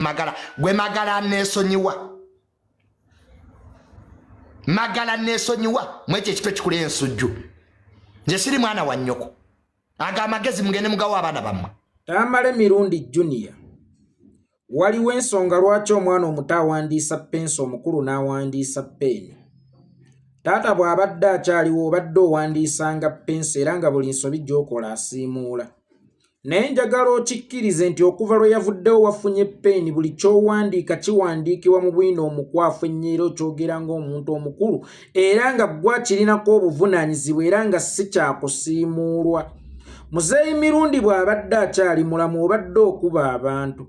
magala gwe magala nesonyiwa magala nesonyiwa mweche kito kikule ensujju nje siri mwana wa nnyoko aga magezi mugende mugawa abana bamwe Tamale Mirundi Junior waliwo ensonga lwaki omwana omuto awandiisa pensi omukulu n'awandiisa peeni. Taata bw'abadde akyaliwo obadde owandiisanga pensi era nga buli nsobi gy'okola asiimuula. Naye njagala okikkirize nti okuva lwe yavuddewo wafunye peeni buli ky'owandiika kiwandiikibwa mu bwino omukwafu ennyiiro kyogera ng'omuntu omukulu era nga ggwa kirinako obuvunaanyizibwa era nga si kyakusiimuulwa. Muzeeyi Mirundi bw'abadde akyali mulamu obadde okuba abantu.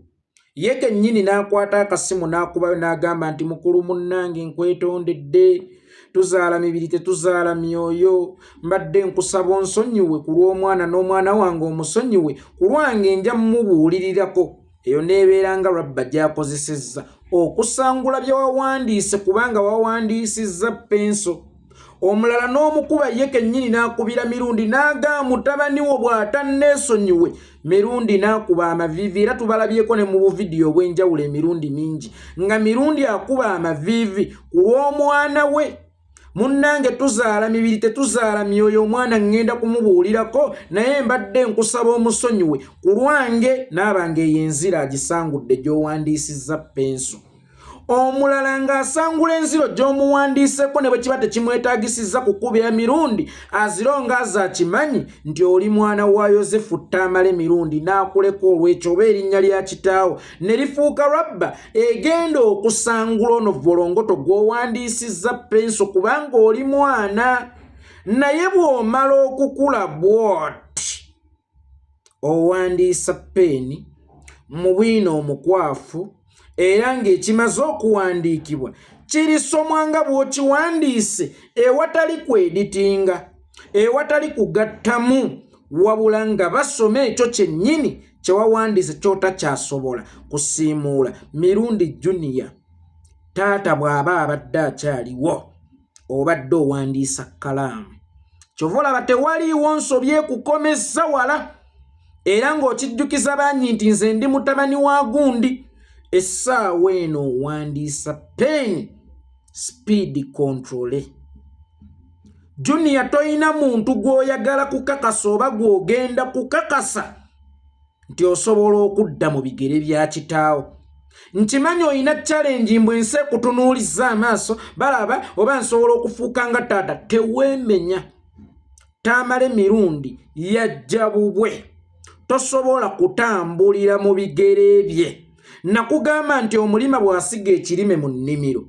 Ye kennyini n'akwata akasimu n'akubayo n'agamba nti mukulu munnange nkwetondedde tuzaala mibiri tetuzaala myoyo mbadde nkusaba onsonyiwe ku lw'omwana n'omwana wange omusonyiwe ku lwange nja mmubuulirirako. Eyo n'ebeera nga Rabba gy'akozesezza okusangula bye wawandiise kubanga wawandiisizza penso. Omulala n'omukuba ye kennyini n'akubira Mirundi n'agamba mutabani wo bw'atanneesonyiwe. Mirundi n'akuba amaviivi era tubalabyeko ne mu buvidiyo obw'enjawulo emirundi mingi nga Mirundi akuba amaviivi ku lw'omwana we. Munnange tuzaala mibiri tetuzaala myoyo omwana ngenda kumubuulirako naye mbadde nkusaba omusonyiwe ku lwange n'abange ey'enzira agisangudde gy'owandiisizza penso. Omulala ng'asangula enziro gy'omuwandiiseko ne bwe kiba tekimwetaagisizza kukubira Mirundi azironga azakimanyi nti oli mwana wa Yozefu Tamale Mirundi n'akuleka olw'ekyo oba erinnya lya kitaawo ne lifuuka Rabba egenda okusangula ono volongoto gw'owandiisizza penso kubanga oli mwana. Naye bw'omala okukula bw'oti owandiisa peeni mu bwino omukwafu era ng'ekimaze okuwandiikibwa kirisomwa nga bw'okiwandiise ewatali kweditinga ewatali kugattamu wabula nga basoma ekyo kyennyini kye wawandiise ky'otakyasobola kusiimuula. Mirundi Junior taata bw'aba abadde akyaliwo obadde owandiisa kkalaamu kyova olaba tewaliiwo nsobi ekukomesa wala era ng'okijjukiza bangi nti nze ndi mutabani wa gundi. Essaawa eno owandiisa peeni speed control. Junior toyina muntu gw'oyagala kukakasa oba gw'ogenda kukakasa nti osobola okudda mu bigere bya kitaawo. Nkimanyi oyina challenge mbwe nsi ekutunuulizza amaaso balaba oba nsobola okufuuka nga taata teweemenya. Tamale Mirundi yajja bubwe tosobola kutambulira mu bigere bye. Nakugamba nti omulima bw'asiga ekirime mu nnimiro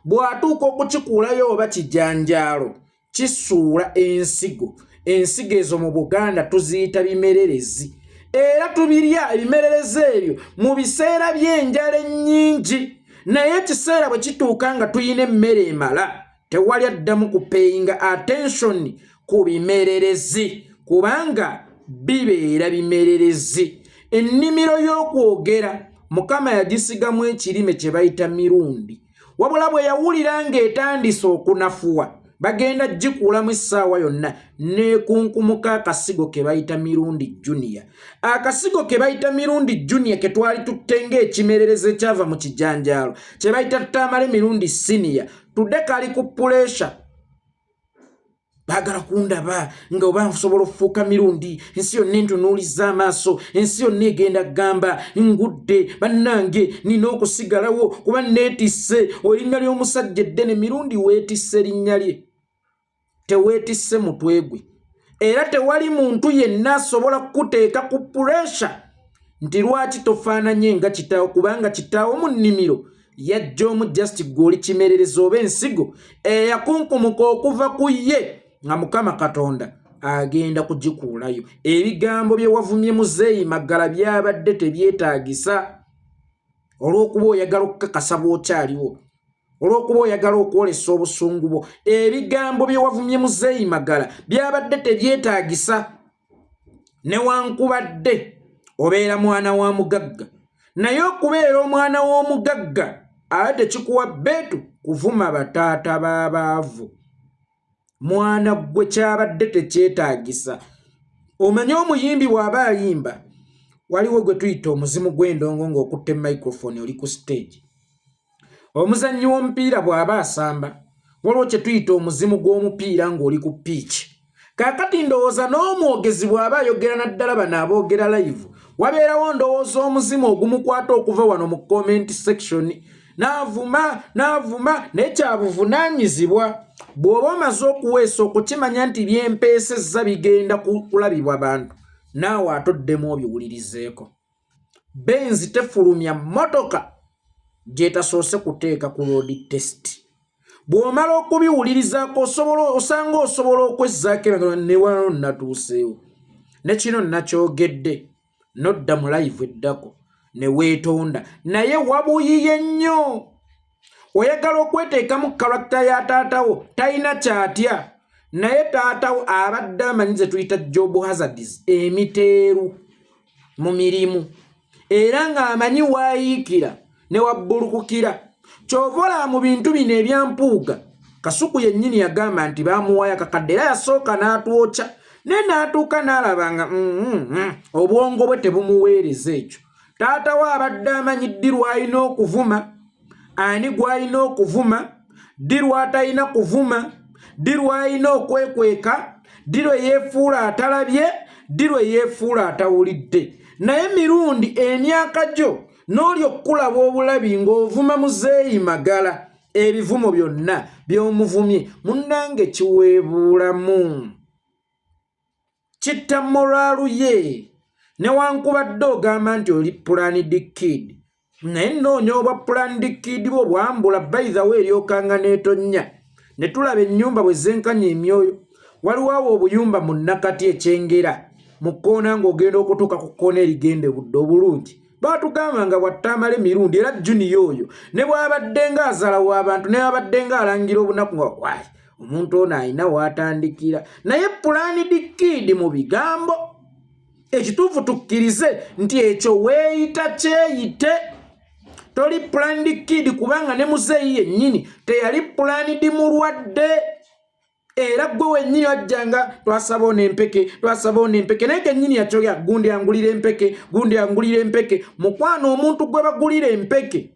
bw'atuuka okukikuulayo oba kijanjaalo kisuula ensigo. Ensigo ezo mu Buganda tuziyita bimererezi era tubirya ebimererezi ebyo mu biseera by'enjala ennyingi. Naye ekiseera bwe kituuka nga tuyina emmere emala tewali addamu kupeyinga attention ku bimererezi kubanga bibeera bimererezi. Ennimiro y'okwogera Mukama yagisigamu ekirime kye bayita Mirundi wabula bwe yawulira ng'etandise okunafuwa bagenda gikuulamu essaawa yonna n'ekunkumuka akasigo ke bayita Mirundi Junior. Akasigo ke bayita Mirundi Junior ke twali tutte ng'ekimererezi ekyava mu kijanjaalo kye bayita Tamale Mirundi Senior tudde kali ku puleesha. Baagala kundaba nga oba nsobola okufuuka Mirundi ensi yonna entunuulizza amaaso ensi yonna egenda gamba ngudde bannange nina okusigalawo kuba neetisse erinnya ly'omusajja eddene. Mirundi weetisse linnya lye teweetisse mutwe gwe era tewali muntu yenna asobola kukuteeka ku puleesha nti lwaki tofaananye nga kitaawo kubanga kitaawo mu nnimiro yajja omu just gw'oli kimerereza oba ensigo eyakunkumuka okuva ku ye nga Mukama Katonda agenda kugikuulayo. Ebigambo bye wavumye Muzeeyi Magala byabadde tebyetaagisa olw'okuba oyagala okukakasa bw'okyaliwo olw'okuba oyagala okwolesa obusungu bwo. Ebigambo bye wavumye Muzeeyi Magala byabadde tebyetaagisa newankubadde obeera mwana wa mugagga. Naye okubeera omwana w'omugagga ate tekikuwa bbeetu kuvuma bataata b'abaavu. Mwana gwe kyabadde tekyetaagisa. Omanye omuyimbi bw'aba ayimba waliwo gwe tuyita omuzimu gw'endongo ng'okutte microphone oli ku stage. Omuzannyi w'omupiira bw'aba asamba waliwo kye tuyita omuzimu gw'omupiira ng'oli ku pitch. Kaakati ndowooza n'omwogezi bw'aba ayogera naddala bano aboogera live wabeerawo ndowooza omuzimu ogumukwata okuva wano mu comment section n'avuma naye kyabuvunaanyizibwa bw'oba omaze okuweesa okukimanya nti byempeesezza bigenda kulabibwa bantu naawe atoddemu obiwulirizeeko. Benzi tefulumya mmotoka gyetasoose kuteeka ku road test. Bw'omala okubiwulirizaako osanga osobola okwezzaako ne wano natuuseewo ne kino nakyogedde nodda mu live eddako ne weetonda naye wabuyiye nnyo. Oyagala okweteeka mu karakita ya taatawo talina kyatya naye taatawo abadde amanyi ze tuyita job hazards emiteeru mu mirimu era ng'amanyi waayiikira ne wabbulukukira. Ky'ovola mu bintu bino ebyampuuga Kasuku yennyini yagamba nti baamuwaayo akakadde era yasooka n'atwokya ne n'atuuka n'alabanga obwongo bwe tebumuweereza ekyo. Taatawo abadde amanyi ddi lw'alina okuvuma, ani gw'alina okuvuma, ddi lw'atalina kuvuma, ddi lw'alina okwekweka, ddi lwe yeefuula atalabye, ddi lwe yeefuula atawulidde. Naye mirundi emyaka gyo n'oli okukulaba obulabi ng'ovuma muzeeyi Magala ebivumo byonna by'omuvumye munnange kiweebuulamu. Kitta moraalu ye newankubadde ogamba nti oli planned kid naye nnoonya oba planned kid bwo bwambula by the way eryokanga n'etonnya ne tulaba ennyumba bwe zenkanya emyoyo. Waliwo awo obuyumba mu Nakati ekyengera mu kkoona ng'ogenda okutuuka ku kkoona erigenda budde obulungi. Baatugamba nga bw'attamala emirundi era Junior oyo ne bw'abadde ng'azalawo abantu ne bw'abadde ng'alangira obunaku nga waayi omuntu ono alina w'atandikira naye planned kid mu bigambo. Ekituufu tukkirize nti ekyo weeyita kyeyite. Toli planned kid kubanga ne muzeeyi yennyini teyali planned mulwadde. Era gwe wennyini wajjanga twasaba ono empeke naye kennyini yakyogera gundi angulira empeke. Mukwano omuntu gwe bagulira empeke,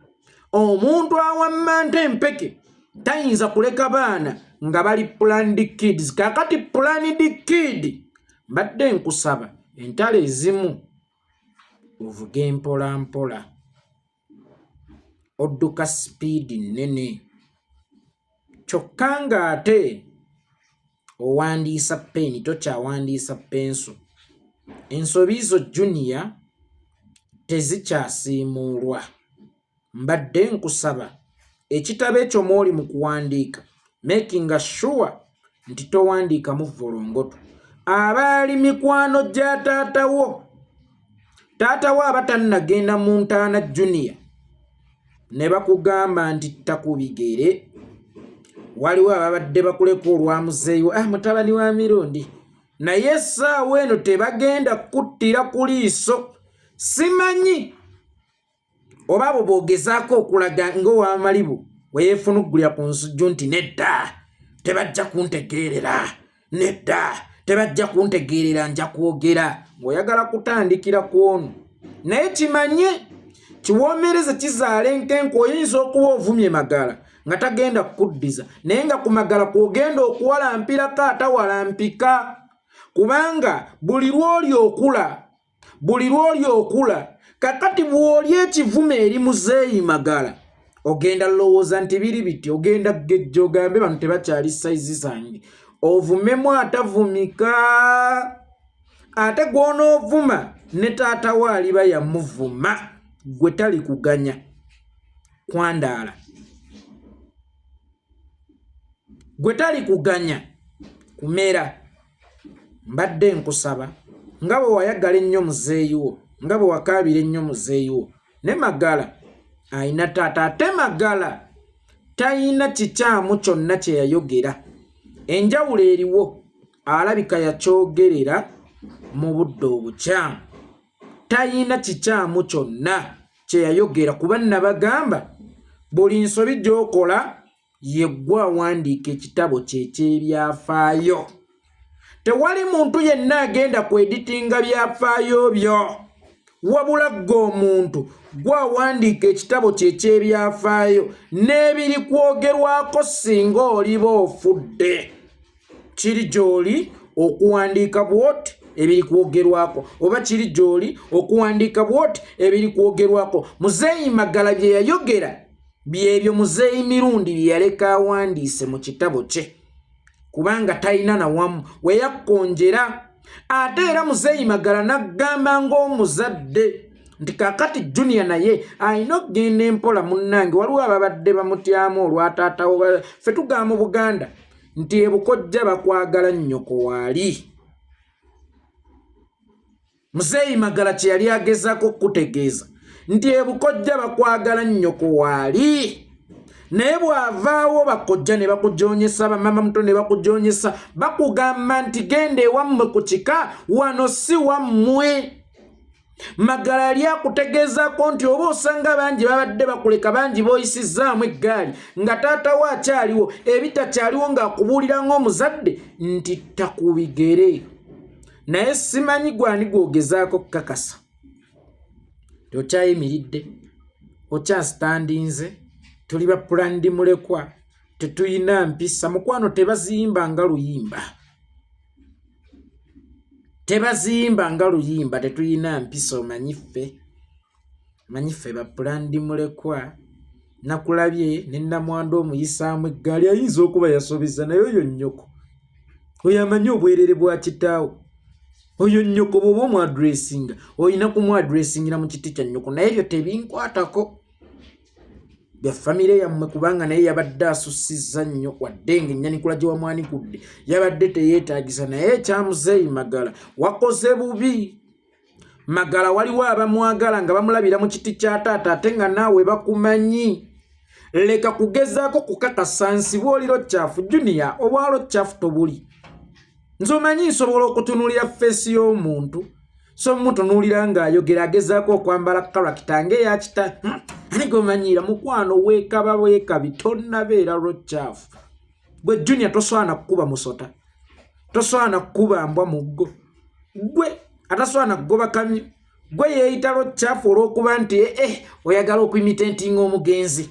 omuntu awammanta empeke tayinza kuleka baana nga bali planned kids. Kakati planned kid mbadde nkusaba entalo ezimu ovuge mpola mpola odduka sipiidi nnene kyokka ng'ate owandiisa peni tokyawandiisa penso. Ensobi zo Junior tezikyasiimuulwa. Mbadde nkusaba ekitabo ekyo mw'oli mu kuwandiika making sure nti towandiikamu volongoto. Abaali mikwano gya taatawo aba tannagenda mu ntaana Junior ne bakugamba nti takubigere. Waliwo ababadde bakuleka olwa muzeeyi mutabani wa mirundi naye essaawa eno tebagenda kuttira ku liiso. Simanyi oba abo boogezaako okulaga ng'owamalibu weyeefunuggulira ku nsujju nti nedda tebajja kuntegeerera nja kwogera ng'oyagala kutandikira ku ono. Naye kimanye kiwoomereze kizaala enkenku. Oyinza okuba ovumye Magala nga tagenda kukuddiza naye nga ku Magala kw'ogenda okuwalampirako atawalampika kubanga buli lw'oli okula kakati bw'oli ekivume eri muzeeyi Magala ogenda lowooza nti biri biti ogenda gejja ogambe bano tebakyali sayizi zange ovumemu atavumika. Ate gw'onoovuma ne taatawo aliba yamuvuma gwe tali kuganya kwandaala. Gwe tali kuganya kumera. Mbadde nkusaba nga bwe wayagala ennyo muzeeyi wo, nga bwe wakaabira ennyo muzeeyi wo ne Magala ayina taata. Ate Magala tayina kikyamu kyonna kye yayogera. Enjawulo eriwo alabika yakyogerera mu budde obukyamu. Tayina kikyamu kyonna kye yayogera kuba nabagamba buli nsobi gy'okola yeggwa awandiika ekitabo kye eky'ebyafaayo. Tewali muntu yenna agenda kweditinga byafaayo byo wabula omuntu gwawandiika ekitabo kye eky'ebyafaayo n'ebiri kwogerwako singa oliba ofudde. Kiri gy'oli okuwandiika bw'oti ebiri kwogerwako, oba kiri gy'oli okuwandiika bw'oti ebiri kwogerwako. Muzeeyi Magala bye yayogera byebyo Muzeeyi Mirundi bye yaleka awandiise mu kitabo kye, kubanga talina na wamu we yakkonjera. Ate era Muzeeyi Magala n'aggamba ng'omuzadde nti kaakati Junior naye alina okugenda empola munnange. Waliwo ababadde bamutyamu olwa taatawo, ffe tugamba mu Buganda nti ebukojja bakwagala nnyoko waali. Muzeeyi Magala kye yali agezaako okutegeeza nti ebukojja bakwagala nnyoko waali. Naye bw'avaawo bakojja ne bakujoonyesa, bamama muto ne bakujoonyesa, bakugamba nti genda ewammwe ku kika, wano si wammwe. Magala yali akutegeezaako nti oba osanga bangi babadde bakuleka, bangi b'oyisizzaamu eggaali nga taatawo akyaliwo, ebitakyaliwo ng'akubuulira ng'omuzadde nti takubigere. Naye simanyi gwani gw'ogezaako kukakasa nti okyayimiridde, okyasitandinze, tuli ba pulandi mulekwa, tetuyina mpisa. Mukwano tebaziyimba nga luyimba, tebaziyimba nga luyimba, tetuyina mpisa. Omanyi ffe ba pulandi mulekwa. Nakulabye ne Namwanda omuyisaamu eggaali, ayinza okuba yasobeza, naye oyo nnyoko, oyo amanyi obwerere bwa kitaawo. Oyo nnyoko bw'oba omwadressinga olina kumwadressingira mu kiti kya nnyoko. Naye ebyo tebinkwatako, bya famire yammwe, kubanga naye yabadde asussizza nnyo, wadde ng'ennyanikula gye wamwanikudde yabadde teyeetaagisa. Naye ekya Muzeeyi Magala wakoze bubi. Magala waliwo abamwagala nga bamulabira mu kiti kya taata, ate nga naawe bakumanyi. Leka kugezaako kukakasa nsiba oli Rochafu Junior, oba Rochafu tobuli. Nze omanyi nsobola okutunuulira feesi y'omuntu, so mutunuulira ng'ayogera agezaako okwambala karakita ng'eya kita. Ani gomanyira mukwano weekaba weekabi, tonnabeera Rochafu. Gwe Junior tosobola kukuba musota, tosobola kukuba mbwa muggo, gwe atasobola kugoba kamyo. Gwe yeeyita Rochafu olw'okuba nti oyagala okuimitentinga omugenzi,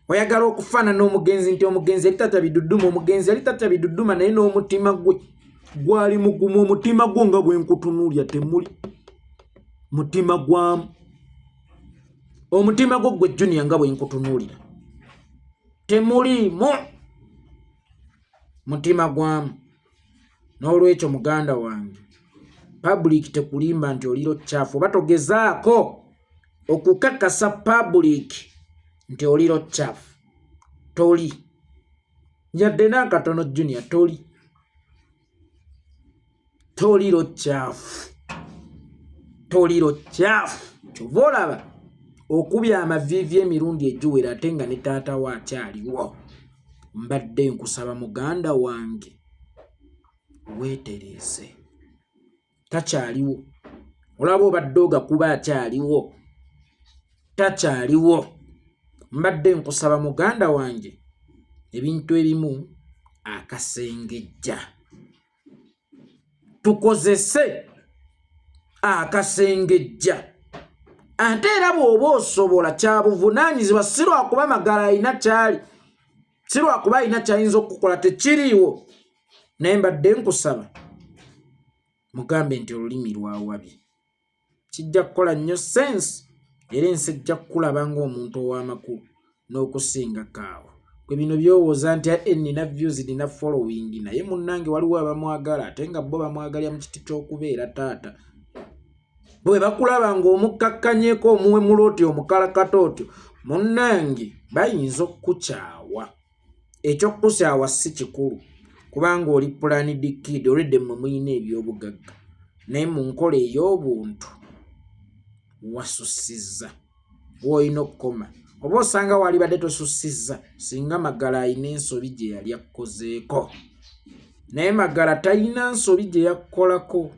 oyagala okufaanana omugenzi, nti omugenzi yali tatya bidudduma. Omugenzi yali tatya bidudduma, naye n'omutima gwe gwali mugumu. Omutima gwo nga bwe nkutunuulya temuli mutima gwamu. Omutima gwo gwe Junior nga bwe nkutunuulira temuliimu mutima gwamu. N'olwekyo muganda wange, public tekulimba nti oli Rochafu, oba togezaako okukakasa public nti oli Rochafu. Toli yadde n'akatono Junior, toli Rochafu, toli Rochafu. Kyova olaba okubya amaviivi emirundi egiwera, ate nga ne taata wa akyaliwo. Mbadde nkusaba muganda wange weetereeze, takyaliwo. Olaba obadde ogakuba akyaliwo, takyaliwo. Mbadde nkusaba muganda wange ebintu ebimu akasengejja, tukozese akasengejja. Ate era bw'oba osobola, kya buvunaanyizibwa, si lwakuba Magala alina kyali, si lwakuba alina kyayinza okukola, tekiriiwo. Naye mbadde nkusaba mugambe nti olulimi lwawabye kijja kukola nnyo sense, era ensi ejja kukulaba ng'omuntu ow'amakulu n'okusinga kaawo. Kwe bino byowooza nti nina views, nina following, naye munnange waliwo abamwagala, ate nga bo bamwagalira mu kiti ky'okubeera taata. Bwe bakulaba ng'omukkakkanyeeko, omuwe mulooti, omukalakata otyo, munnange bayinza okukukyawa. Ekyokukusaawa si kikulu, kubanga oli planned kid, olwedde mmwe muyina ebyobugagga, naye mu nkola ey'obuntu wasussizza. Bw'olina okukoma oba osanga wali badde tosussizza, singa Magala alina ensobi gye yali akkozeeko. Naye Magala talina nsobi gye yakkolako,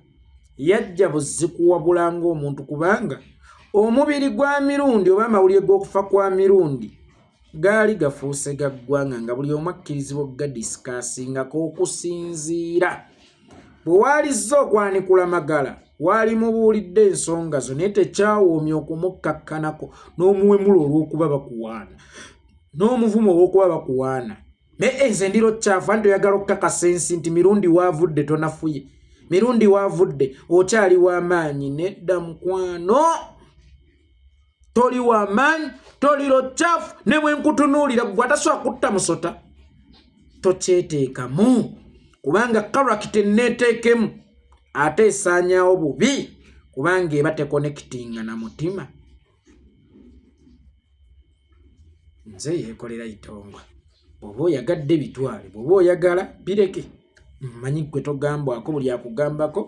yajja buzzikuwabula ng'omuntu, kubanga omubiri gwa Mirundi oba amawulire g'okufa kwa Mirundi gaali gafuuse ga ggwanga, nga buli omu akkirizibwa ga disikaasingako okusinziira bwe waalizza okwanikula magala waali mubuulidde ensonga zo naye tekyawoomya okumukkakkanako n'omuwemula olw'okuba bakuwaana n'omuvumo olw'okuba bakuwaana naye nze ndiro kyafu anti oyagala okukakasa ensi nti mirundi waavudde tonafuye mirundi waavudde okyali w'amaanyi nedda mukwano toli w'amaanyi toliro kyafu ne bwe nkutunuulira gwe atasobola kutta musota tokyeteekamu kubanga karakita enneeteekemu ate esaanyaawo bubi kubanga eba tekonekitinga na mutima nze yeekolera itongwa bw'oba oyagadde bitwale bw'oba oyagala bireke mmanyi gwe togambwako buli akugambako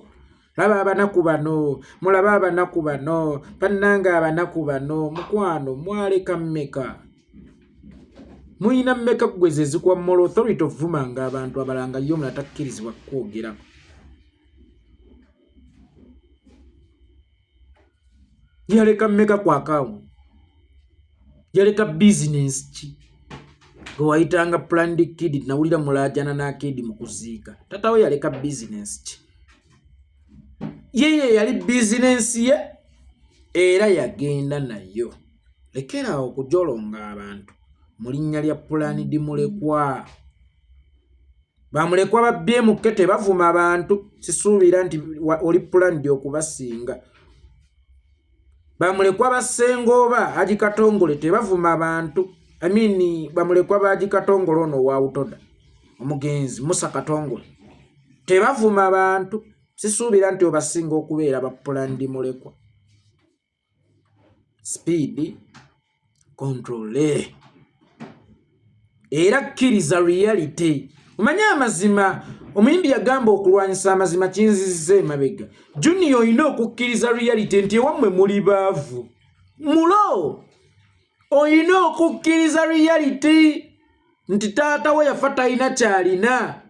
laba abanaku bano mulabe abanaku bano bannanga abanaku bano mukwano mwaleka mmeka muyina mmeka gweze zikuwa moral authority ovumanga abantu abalanga yo mula takkirizibwa kwogerako yaleka mmeka kwa account yaleka business ki gwe wayitanga planned kid nawulira mulajana na kid mu kuziika tatawe yaleka business ki yeye yali business ye era yagenda nayo lekerawo okujolonga abantu mu linnya lya planned mulekwa bamulekwa babbye mu kete bavuma abantu sisuubira nti oli planned okubasinga bamulekwa basenga oba Haji Katongole tebavuma abantu bamulekwa ba Haji Katongole ono wa Utoda omugenzi Musa Katongole tebavuma abantu sisuubira nti obasinga okubeera ba planned mulekwa speed control era kkiriza reality omanya amazima omuyimbi yagamba okulwanyisa amazima kinziziza emabega Junior oyina okukkiriza reality nti ewammwe muli baavu mulo oyina okukkiriza reality nti taata we yafa talina kyalina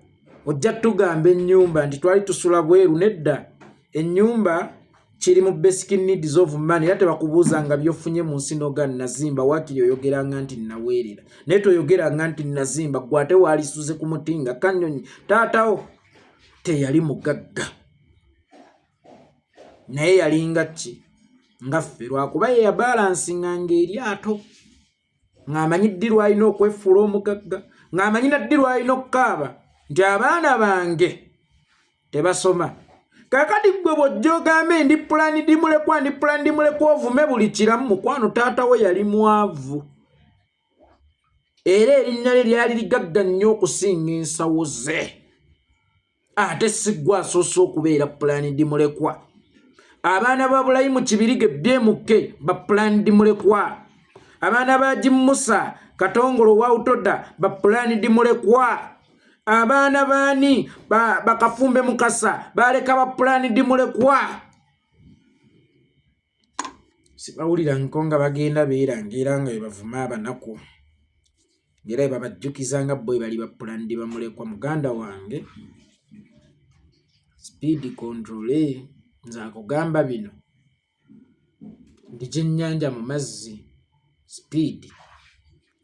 ojja tugamba ennyumba nti twali tusula bweru nedda ennyumba kiri mu basic needs of man era tebakubuuzanga byofunye mu nsi noga nazimba wakiri oyogeranga nti naweerera naye toyogeranga nti nazimba gwe ate waalisuze ku mutinga kanyonyi taatawo teyali mugagga naye yalinga ki nga ffe lwakuba ye yabalansinga ng'eryato ng'amanyi ddi lwalina okwefuula omugagga ng'amanyi naddi lwalina okukaaba nti abaana bange tebasoma kakati gwe bw'ojja ogambe ndi planned mulekwa ovume buli kiramu mukwano taata we yali mwavu era erinnya lye lyali ligagga nnyo okusinga ensawo ze ate siggwe asoose okubeera planned mulekwa abaana ba Bulayimu Kibirige BMK ba planned mulekwa abaana ba Musa Katongole wa Utoda ba planned mulekwa abaana baani bakafumbe Mukasa baleka ba planned mulekwa sibawulira nkonga bagenda beerangira nga bavuma abanaku ngera babajjukizanga boy bali ba planned bamulekwa muganda wange speed control nza kugamba bino ndi kyennyanja mu mazzi speed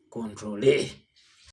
control